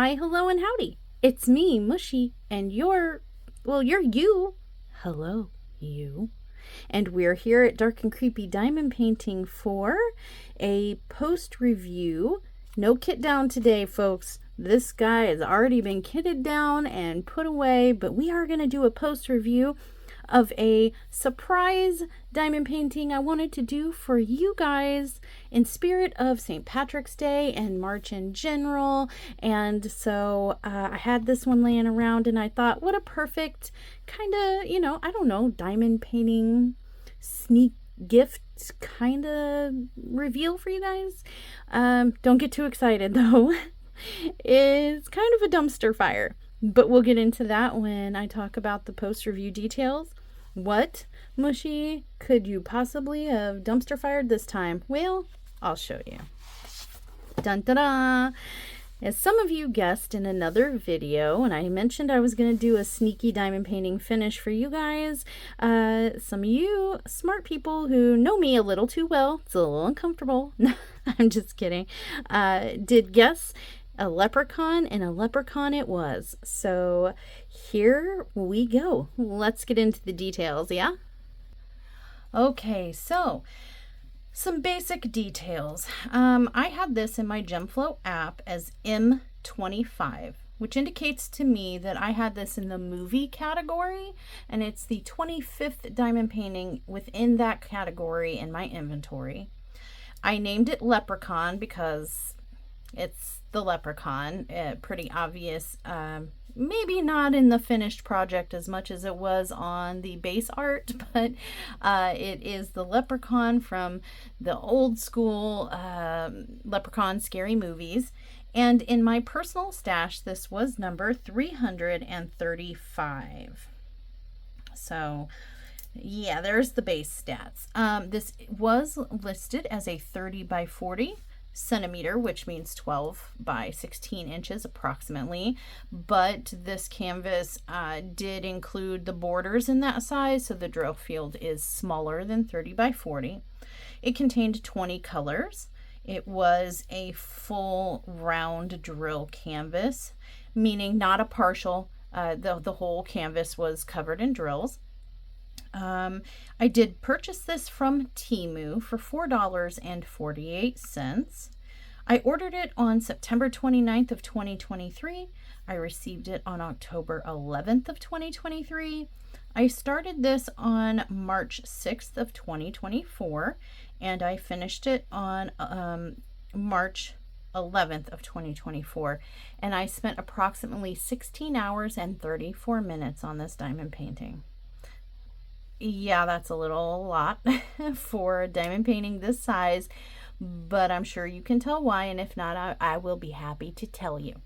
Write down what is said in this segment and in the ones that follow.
Hi, hello, and howdy. It's me, Mushy, and you're you. Hello, you. And we're here at Dark and Creepy Diamond Painting for a post review. No kit down today, folks. This guy has already been kitted down and put away, but we are going to do a post review of a surprise diamond painting I wanted to do for you guys in spirit of St. Patrick's Day and March in general. And so I had this one laying around and I thought, what a perfect kind of, I don't know, diamond painting sneak gift kind of reveal for you guys. Don't get too excited though. It's kind of a dumpster fire, but we'll get into that when I talk about the post review details. What, Mushy, could you possibly have dumpster fired this time? Well, I'll show you. Dun da da! As some of you guessed in another video, and I mentioned I was going to do a sneaky diamond painting finish for you guys, some of you smart people who know me a little too well, it's a little uncomfortable, I'm just kidding, did guess a leprechaun, and a leprechaun it was. So here we go. Let's get into the details, yeah? Okay, so some basic details. I had this in my GemFlow app as M25, which indicates to me that I had this in the movie category, and it's the 25th diamond painting within that category in my inventory. I named it Leprechaun because it's the Leprechaun, pretty obvious. Maybe not in the finished project as much as it was on the base art, but it is the Leprechaun from the old school Leprechaun scary movies. And in my personal stash, this was number 335. So yeah, there's the base stats. This was listed as a 30 by 40 centimeter, which means 12 by 16 inches approximately, but this canvas did include the borders in that size, so the drill field is smaller than 30 by 40. It contained 20 colors. It was a full round drill canvas, meaning not a partial. The whole canvas was covered in drills. I did purchase this from Temu for $4.48. I ordered it on September 29th of 2023. I received it on October 11th of 2023. I started this on March 6th of 2024, and I finished it on March 11th of 2024, and I spent approximately 16 hours and 34 minutes on this diamond painting. Yeah, that's a lot for a diamond painting this size, but I'm sure you can tell why, and if not, I will be happy to tell you.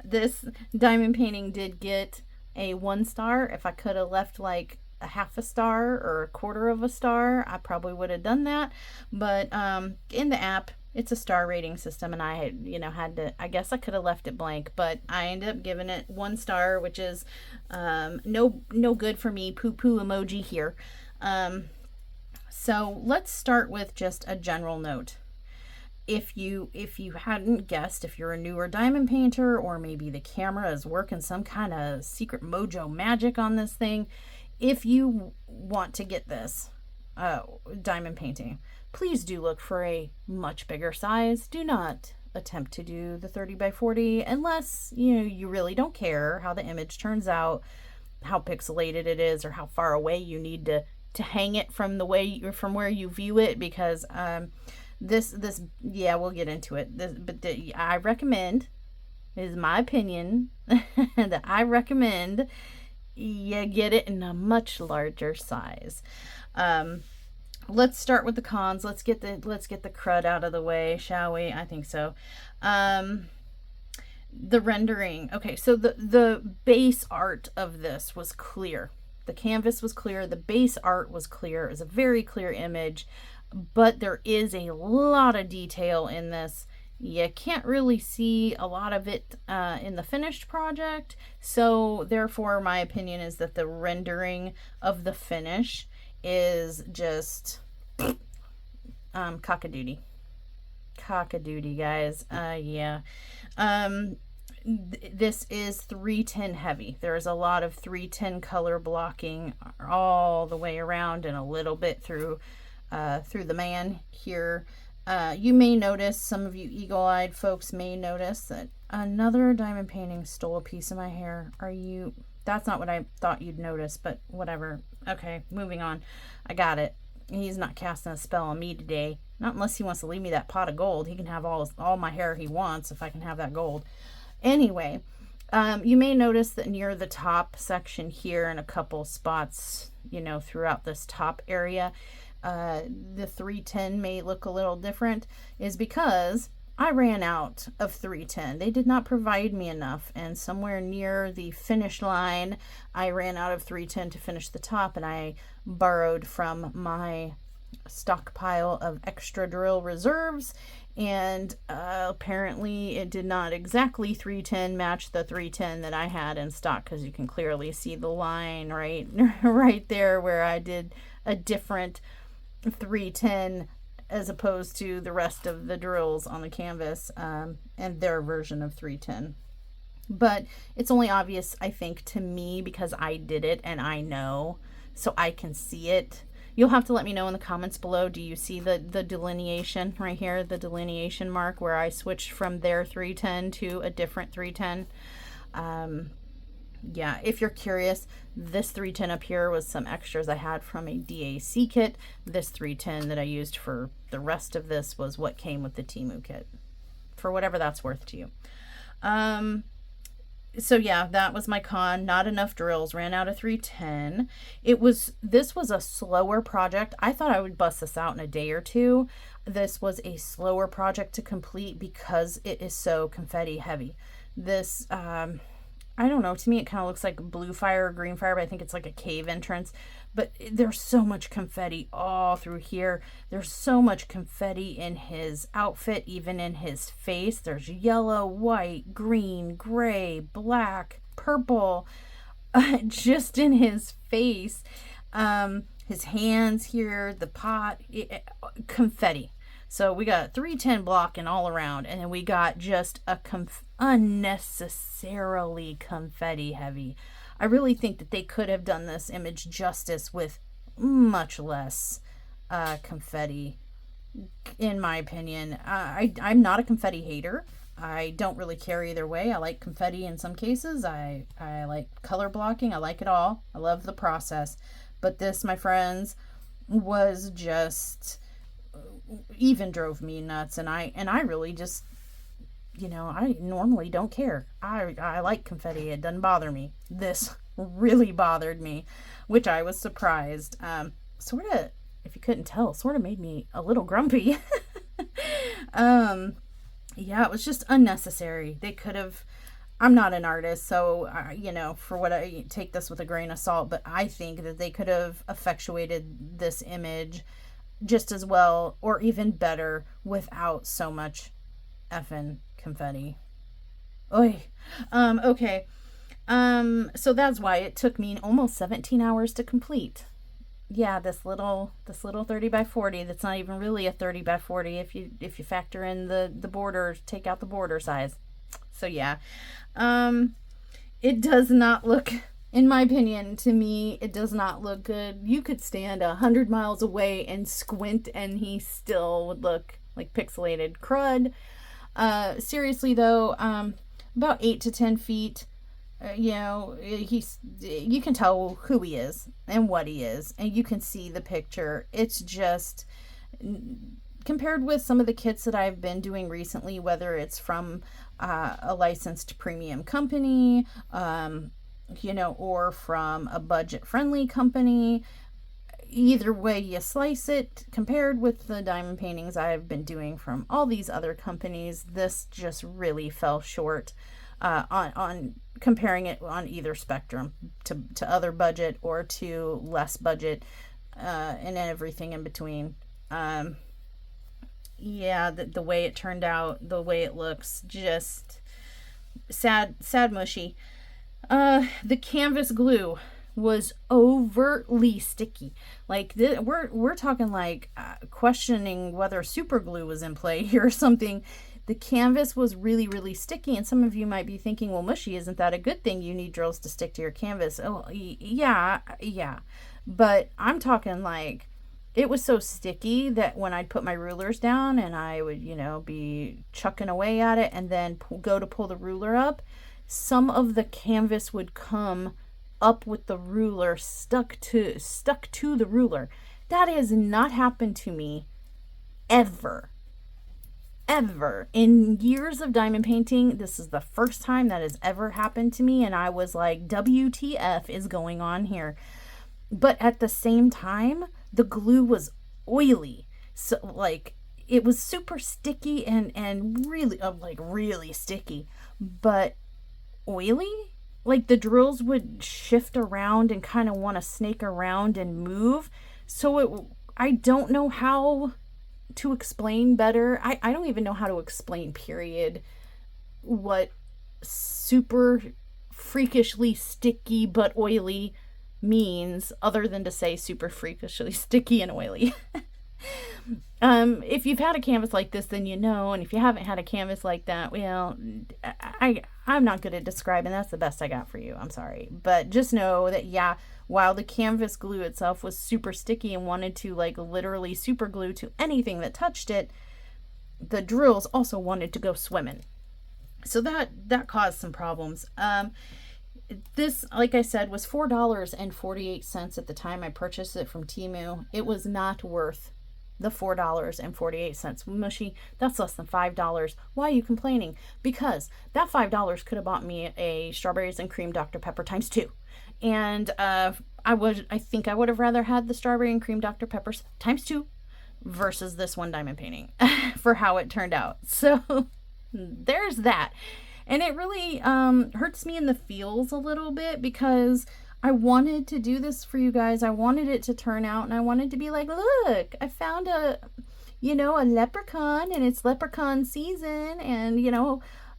This diamond painting did get a 1 star. If I could have left like a half a star or a quarter of a star, I probably would have done that, but in the app, it's a star rating system, and I had to, I guess I could have left it blank, but I ended up giving it 1 star, which is no good for me. Poo-poo emoji here. So let's start with just a general note. If you hadn't guessed, if you're a newer diamond painter, or maybe the camera is working some kind of secret mojo magic on this thing, if you want to get this diamond painting, please do look for a much bigger size. Do not attempt to do the 30 by 40 unless you really don't care how the image turns out, how pixelated it is, or how far away you need to hang it from where you view it, because this yeah, we'll get into it. I recommend, it is my opinion, that I recommend you get it in a much larger size. Let's start with the cons. Let's get the crud out of the way, shall we? I think so. The rendering. Okay, so the base art of this was clear. The canvas was clear. The base art was clear. It was a very clear image, but there is a lot of detail in this. You can't really see a lot of it in the finished project, so therefore my opinion is that the rendering of the finish is just cockadoodie. Cock-a-doodle, guys. Yeah. This is 310 heavy. There's a lot of 310 color blocking all the way around and a little bit through the man here. You may notice, some of you eagle-eyed folks may notice that another diamond painting stole a piece of my hair. That's not what I thought you'd notice, but whatever. Okay, moving on. I got it. He's not casting a spell on me today. Not unless he wants to leave me that pot of gold. He can have all my hair he wants if I can have that gold. Anyway, you may notice that near the top section here and a couple spots, throughout this top area, the 310 may look a little different, is because I ran out of 310. They did not provide me enough, and somewhere near the finish line, I ran out of 310 to finish the top, and I borrowed from my stockpile of extra drill reserves, and apparently it did not exactly 310 match the 310 that I had in stock, because you can clearly see the line right there where I did a different 310 as opposed to the rest of the drills on the canvas, and their version of 310. But it's only obvious, I think, to me because I did it and I know, so I can see it. You'll have to let me know in the comments below. Do you see the delineation right here, the delineation mark where I switched from their 310 to a different 310? Yeah, if you're curious, this 310 up here was some extras I had from a DAC kit. This 310 that I used for the rest of this was what came with the Temu kit, for whatever that's worth to you. So yeah, that was my con. Not enough drills, ran out of 310. This was a slower project. I thought I would bust this out in a day or two. This was a slower project to complete because it is so confetti heavy. This, I don't know, to me it kind of looks like blue fire or green fire, but I think it's like a cave entrance. But there's so much confetti all through here. There's so much confetti in his outfit, even in his face. There's yellow, white, green, gray, black, purple, just in his face. His hands here, the pot, confetti. So we got 310 blocking all around, and then we got just a unnecessarily confetti heavy. I really think that they could have done this image justice with much less confetti, in my opinion. I'm not a confetti hater. I don't really care either way. I like confetti in some cases. I like color blocking. I like it all. I love the process. But this, my friends, was just, even drove me nuts. And I really just, I normally don't care. I like confetti. It doesn't bother me. This really bothered me, which I was surprised. Sort of, if you couldn't tell, sort of made me a little grumpy. Yeah, it was just unnecessary. They could have, I'm not an artist, so, for what I take this with a grain of salt, but I think that they could have effectuated this image just as well, or even better, without so much effing confetti. Oy. Okay. So that's why it took me almost 17 hours to complete. Yeah, this little 30 by 40, that's not even really a 30 by 40 if you factor in the border, take out the border size. So yeah. It does not look, in my opinion, to me, it does not look good. You could stand 100 miles away and squint and he still would look like pixelated crud. Seriously though, about 8 to 10 feet, you can tell who he is and what he is, and you can see the picture. It's just, compared with some of the kits that I've been doing recently, whether it's from a licensed premium company, or from a budget-friendly company, either way you slice it, compared with the diamond paintings I've been doing from all these other companies, this just really fell short on comparing it on either spectrum to other budget or to less budget, and everything in between. Yeah, the way it turned out, the way it looks, just sad mushy. The canvas glue was overtly sticky. Like we're talking like questioning whether super glue was in play here or something. The canvas was really, really sticky, and some of you might be thinking, well, Mushy, isn't that a good thing? You need drills to stick to your canvas. Oh, yeah. But I'm talking like it was so sticky that when I'd put my rulers down and I would, be chucking away at it and then go to pull the ruler up, some of the canvas would come up with the ruler stuck to the ruler. That has not happened to me ever in years of diamond painting. This is the first time that has ever happened to me, and I was like, WTF is going on here? But at the same time, the glue was oily, so like it was super sticky and really really sticky, but oily. Like the drills would shift around and kind of want to snake around and move. So I don't know how to explain better. I don't even know how to explain, period, what super freakishly sticky but oily means, other than to say super freakishly sticky and oily. If you've had a canvas like this, then you know, and if you haven't had a canvas like that, well, I'm not good at describing. That's the best I got for you. I'm sorry. But just know that, yeah, while the canvas glue itself was super sticky and wanted to like literally super glue to anything that touched it, the drills also wanted to go swimming. So that caused some problems. This, like I said, was $4.48 at the time I purchased it from Temu. It was not worth the $4.48. Mushy, that's less than $5. Why are you complaining? Because that $5 could have bought me a strawberries and cream Dr. Pepper times 2. And I think I would have rather had the strawberry and cream Dr. Peppers times 2 versus this one diamond painting for how it turned out. So there's that. And it really hurts me in the feels a little bit, because I wanted to do this for you guys. I wanted it to turn out, and I wanted to be like, look, I found a leprechaun, and it's leprechaun season, and,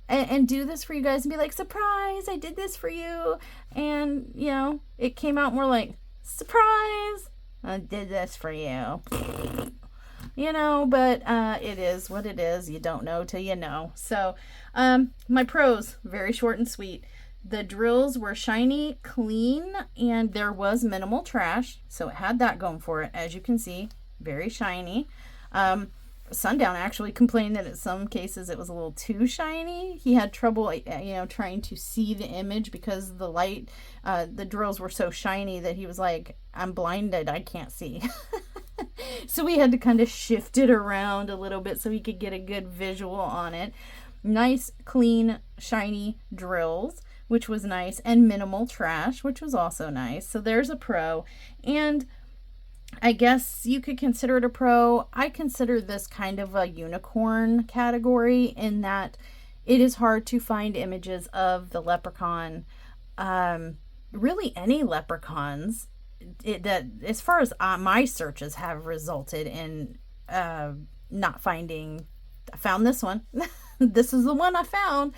and do this for you guys and be like, surprise, I did this for you. And, it came out more like, surprise, I did this for you. But it is what it is. You don't know till you know. So, my pros, very short and sweet. The drills were shiny, clean, and there was minimal trash. So it had that going for it. As you can see, very shiny. Sundown actually complained that in some cases it was a little too shiny. He had trouble, trying to see the image because the light, the drills were so shiny that he was like, I'm blinded, I can't see. So we had to kind of shift it around a little bit so he could get a good visual on it. Nice, clean, shiny drills, which was nice, and minimal trash, which was also nice. So there's a pro. And I guess you could consider it a pro. I consider this kind of a unicorn category in that it is hard to find images of the leprechaun, really any leprechauns, that as far as my searches have resulted in not finding. I found this one. This is the one I found.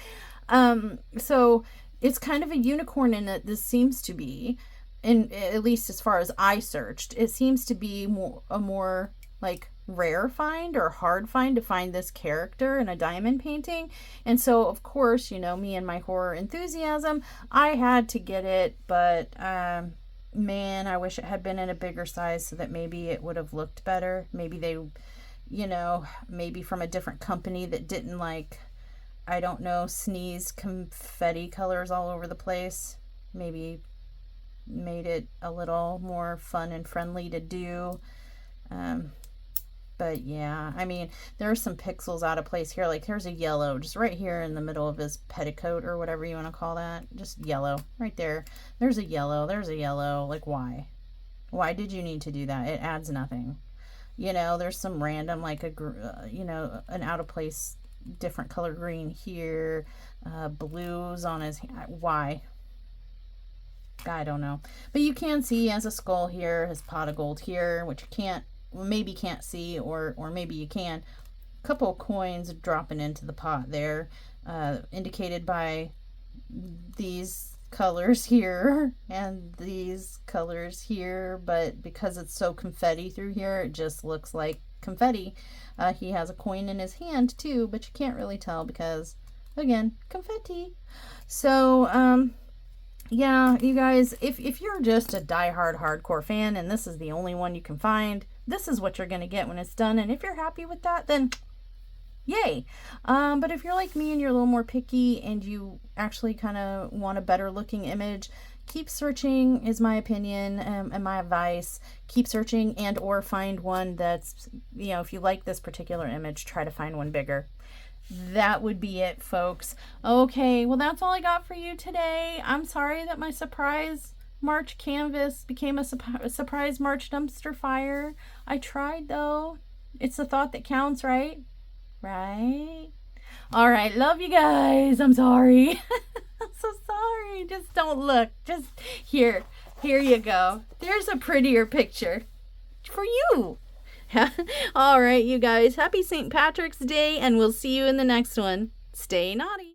So it's kind of a unicorn in that this seems to be, and at least as far as I searched, it seems to be a more like rare find or hard find to find this character in a diamond painting. And so of course, me and my horror enthusiasm, I had to get it, but man, I wish it had been in a bigger size so that maybe it would have looked better. Maybe they, maybe from a different company that didn't I don't know, sneeze confetti colors all over the place. Maybe made it a little more fun and friendly to do. But yeah, I mean, there are some pixels out of place here. Like there's a yellow just right here in the middle of his petticoat or whatever you want to call that. Just yellow right there. There's a yellow. There's a yellow. Like why? Why did you need to do that? It adds nothing. There's some random an out of place different color green here. Blues on his why? I don't know. But you can see he has a skull here, his pot of gold here, which you maybe can't see, or maybe you can. A couple of coins dropping into the pot there, indicated by these colors here and these colors here, but because it's so confetti through here, it just looks like confetti. He has a coin in his hand too, but you can't really tell because, again, confetti. So, yeah, you guys, if you're just a diehard hardcore fan and this is the only one you can find, this is what you're going to get when it's done. And if you're happy with that, then yay. But if you're like me and you're a little more picky and you actually kind of want a better looking image, keep searching is my opinion, and my advice. Keep searching and or find one that's, you know, if you like this particular image, try to find one bigger. That would be it, folks. Okay, well, that's all I got for you today. I'm sorry that my surprise March canvas became a surprise March dumpster fire. I tried, though. It's the thought that counts, right? Right? All right, love you guys. I'm sorry. I'm so sorry. Just don't look. Just here you go. There's a prettier picture for you. All right, you guys. Happy St. Patrick's Day, and we'll see you in the next one. Stay naughty.